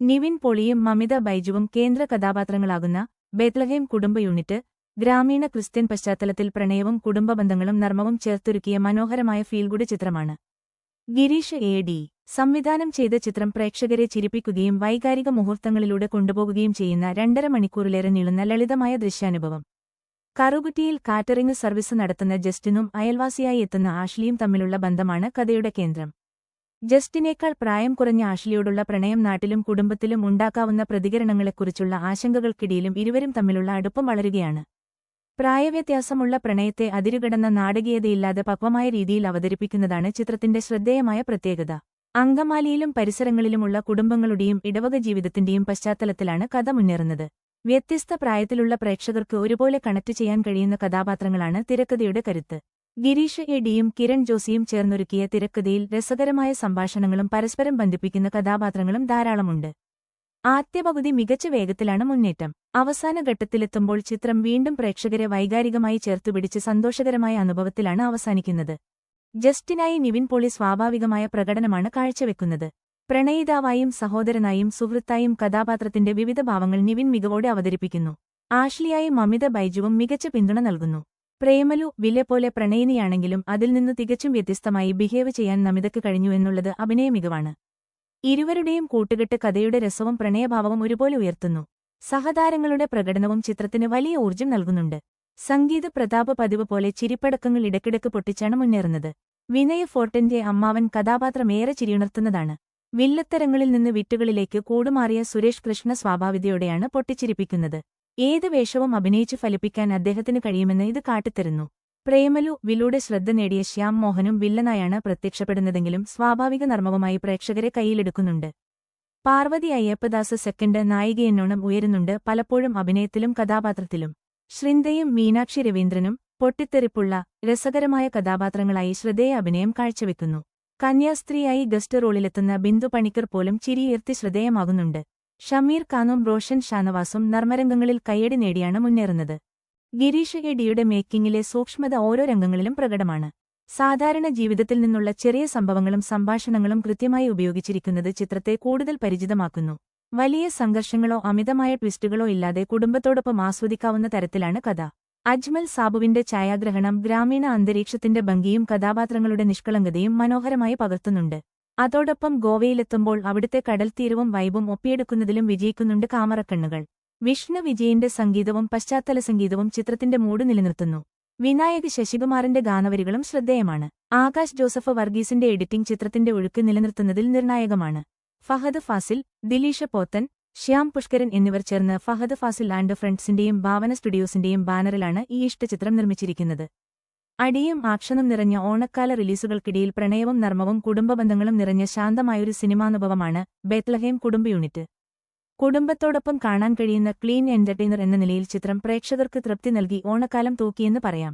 നിവിൻ പോളിയും മമിത ബൈജുവും കേന്ദ്ര കഥാപാത്രങ്ങളാകുന്ന ബേത്ലഹേം കുടുംബ യൂണിറ്റ് ഗ്രാമീണ ക്രിസ്ത്യൻ പശ്ചാത്തലത്തിൽ പ്രണയവും കുടുംബബന്ധങ്ങളും നർമ്മവും ചേർത്തൊരുക്കിയ മനോഹരമായ ഫീൽഗുഡ് ചിത്രമാണ്. ഗിരീഷ് എ.ഡി. സംവിധാനം ചെയ്ത ചിത്രം പ്രേക്ഷകരെ ചിരിപ്പിക്കുകയും വൈകാരിക മുഹൂർത്തങ്ങളിലൂടെ കൊണ്ടുപോകുകയും ചെയ്യുന്ന 2.5 മണിക്കൂറിലേറെ നീളുന്ന ലളിതമായ ദൃശ്യാനുഭവം. കറുകുറ്റിയിൽ കാറ്ററിംഗ് സർവീസ് നടത്തുന്ന ജസ്റ്റിനും അയൽവാസിയായി എത്തുന്ന ആഷ്ലിയും തമ്മിലുള്ള ബന്ധമാണ് കഥയുടെ കേന്ദ്രം. ജസ്റ്റിനേക്കാൾ പ്രായം കുറഞ്ഞ ആഷ്ലിയോടുള്ള പ്രണയം നാട്ടിലും കുടുംബത്തിലും ഉണ്ടാക്കാവുന്ന പ്രതികരണങ്ങളെക്കുറിച്ചുള്ള ആശങ്കകൾക്കിടയിലും ഇരുവരും തമ്മിലുള്ള അടുപ്പം വളരുകയാണ്. പ്രായവ്യത്യാസമുള്ള പ്രണയത്തെ അതിരുകടന്ന നാടകീയതയില്ലാതെ പക്വമായ രീതിയിൽ അവതരിപ്പിക്കുന്നതാണ് ചിത്രത്തിന്റെ ശ്രദ്ധേയമായ പ്രത്യേകത. അങ്കമാലിയിലും പരിസരങ്ങളിലുമുള്ള കുടുംബങ്ങളുടെയും ഇടവക ജീവിതത്തിന്റെയും പശ്ചാത്തലത്തിലാണ് കഥ മുന്നേറുന്നത്. വ്യത്യസ്ത പ്രായത്തിലുള്ള പ്രേക്ഷകർക്ക് ഒരുപോലെ കണക്ട് ചെയ്യാൻ കഴിയുന്ന കഥാപാത്രങ്ങളാണ് തിരക്കഥയുടെ കരുത്ത്. ഗിരീഷ് എ.ഡിയും കിരൺ ജോസിയും ചേർന്നൊരുക്കിയ തിരക്കഥയിൽ രസകരമായ സംഭാഷണങ്ങളും പരസ്പരം ബന്ധിപ്പിക്കുന്ന കഥാപാത്രങ്ങളും ധാരാളമുണ്ട്. ആദ്യ പകുതി മികച്ച വേഗത്തിലാണ് മുന്നേറ്റം. അവസാന ഘട്ടത്തിലെത്തുമ്പോൾ ചിത്രം വീണ്ടും പ്രേക്ഷകരെ വൈകാരികമായി ചേർത്തുപിടിച്ച് സന്തോഷകരമായ അനുഭവത്തിലാണ് അവസാനിക്കുന്നത്. ജസ്റ്റിനായി നിവിൻ പോളി സ്വാഭാവികമായ പ്രകടനമാണ് കാഴ്ചവെക്കുന്നത്. പ്രണയിതാവായും സഹോദരനായും സുഹൃത്തായും കഥാപാത്രത്തിന്റെ വിവിധ ഭാവങ്ങൾ നിവിൻ മികവോടെ അവതരിപ്പിക്കുന്നു. ആഷ്ലിയായി മമിത ബൈജുവും മികച്ച പിന്തുണ നൽകുന്നു. പ്രേമലു വില്ലെ പോലെ പ്രണയിനിയാണെങ്കിലും അതിൽ നിന്നു തികച്ചും വ്യത്യസ്തമായി ബിഹേവ് ചെയ്യാൻ നമിതയ്ക്ക് കഴിഞ്ഞു എന്നുള്ളത് അഭിനയ മികവാണ്. ഇരുവരുടെയും കൂട്ടുകെട്ട് കഥയുടെ രസവും പ്രണയഭാവവും ഒരുപോലെ ഉയർത്തുന്നു. സഹതാരങ്ങളുടെ പ്രകടനവും ചിത്രത്തിന് വലിയ ഊർജ്ജം നൽകുന്നുണ്ട്. സംഗീത പ്രതാപ് പതിവ് പോലെ ചിരിപ്പടക്കങ്ങൾ ഇടയ്ക്കിടയ്ക്ക് പൊട്ടിച്ചാണ് മുന്നേറുന്നത്. വിനയ് ഫോർട്ടിന്റെ അമ്മാവൻ കഥാപാത്രം ഏറെ ചിരിയുണർത്തുന്നതാണ്. വില്ലത്തരങ്ങളിൽ നിന്ന് വിട്ടുകളിലേക്ക് കൂടുമാറിയ സുരേഷ് കൃഷ്ണ സ്വാഭാവികതയോടെയാണ് പൊട്ടിച്ചിരിപ്പിക്കുന്നത്. ഏത് വേഷവും അഭിനയിച്ചു ഫലിപ്പിക്കാൻ അദ്ദേഹത്തിന് കഴിയുമെന്ന് ഇത് കാട്ടിത്തരുന്നു. പ്രേമലു വിലൂടെ ശ്രദ്ധ നേടിയ ശ്യാം മോഹനും വില്ലനായാണ് പ്രത്യക്ഷപ്പെടുന്നതെങ്കിലും സ്വാഭാവിക നർമ്മവുമായി പ്രേക്ഷകരെ കൈയിലെടുക്കുന്നുണ്ട്. പാർവതി അയ്യപ്പദാസ് സെക്കൻഡ് നായികയെന്നോണം ഉയരുന്നുണ്ട് പലപ്പോഴും അഭിനയത്തിലും കഥാപാത്രത്തിലും. ശ്രിന്തയും മീനാക്ഷി രവീന്ദ്രനും പൊട്ടിത്തെറിപ്പുള്ള രസകരമായ കഥാപാത്രങ്ങളായി ശ്രദ്ധേയ അഭിനയം കാഴ്ചവെക്കുന്നു. കന്യാസ്ത്രീയായി ഗസ്റ്റ് റോളിലെത്തുന്ന ബിന്ദു പണിക്കർ പോലും ചിരിയുയർത്തി ശ്രദ്ധേയമാകുന്നുണ്ട്. ഷമീർ ഖാനും റോഷൻ ഷാനവാസും നർമ്മരംഗങ്ങളിൽ കയ്യടി നേടിയാണ് മുന്നേറുന്നത്. ഗിരീഷ് എ.ഡിയുടെ മേക്കിങ്ങിലെ സൂക്ഷ്മത ഓരോ രംഗങ്ങളിലും പ്രകടമാണ്. സാധാരണ ജീവിതത്തിൽ നിന്നുള്ള ചെറിയ സംഭവങ്ങളും സംഭാഷണങ്ങളും കൃത്യമായി ഉപയോഗിച്ചിരിക്കുന്നത് ചിത്രത്തെ കൂടുതൽ പരിചിതമാക്കുന്നു. വലിയ സംഘർഷങ്ങളോ അമിതമായ ട്വിസ്റ്റുകളോ ഇല്ലാതെ കുടുംബത്തോടൊപ്പം ആസ്വദിക്കാവുന്ന തരത്തിലാണ് കഥ. അജ്മൽ സാബുവിന്റെ ഛായാഗ്രഹണം ഗ്രാമീണ അന്തരീക്ഷത്തിന്റെ ഭംഗിയും കഥാപാത്രങ്ങളുടെ നിഷ്കളങ്കതയും മനോഹരമായി പകർത്തുന്നുണ്ട്. അതോടൊപ്പം ഗോവയിലെത്തുമ്പോൾ അവിടുത്തെ കടൽത്തീരവും വൈബും ഒപ്പിയെടുക്കുന്നതിലും വിജയിക്കുന്നുണ്ട് കാമറക്കണ്ണുകൾ. വിഷ്ണു വിജയന്റെ സംഗീതവും പശ്ചാത്തല സംഗീതവും ചിത്രത്തിന്റെ മൂഡ് നിലനിർത്തുന്നു. വിനായക് ശശികുമാറിന്റെ ഗാനവരികളും ശ്രദ്ധേയമാണ്. ആകാശ് ജോസഫ് വർഗീസിന്റെ എഡിറ്റിംഗ് ചിത്രത്തിന്റെ ഒഴുക്ക് നിലനിർത്തുന്നതിൽ നിർണായകമാണ്. ഫഹദ് ഫാസിൽ, ദിലീഷ പോത്തൻ, ശ്യാം പുഷ്കരൻ എന്നിവർ ചേർന്ന് ഫഹദ് ഫാസിൽ ആൻഡ് ഫ്രണ്ട്സിന്റെയും ഭാവന സ്റ്റുഡിയോസിന്റെയും ബാനറിലാണ് ഈ ഇഷ്ടചിത്രം നിർമ്മിച്ചിരിക്കുന്നത്. അടിയും ആക്ഷനും നിറഞ്ഞ ഓണക്കാല റിലീസുകൾക്കിടയിൽ പ്രണയവും നർമ്മവും കുടുംബബന്ധങ്ങളും നിറഞ്ഞ ശാന്തമായൊരു സിനിമാനുഭവമാണ് ബേത്ലഹേം കുടുംബ യൂണിറ്റ്. കുടുംബത്തോടൊപ്പം കാണാൻ കഴിയുന്ന ക്ലീൻ എന്റർടൈനർ എന്ന നിലയിൽ ചിത്രം പ്രേക്ഷകർക്ക് തൃപ്തി നൽകി ഓണക്കാലം തൂക്കിയെന്ന് പറയാം.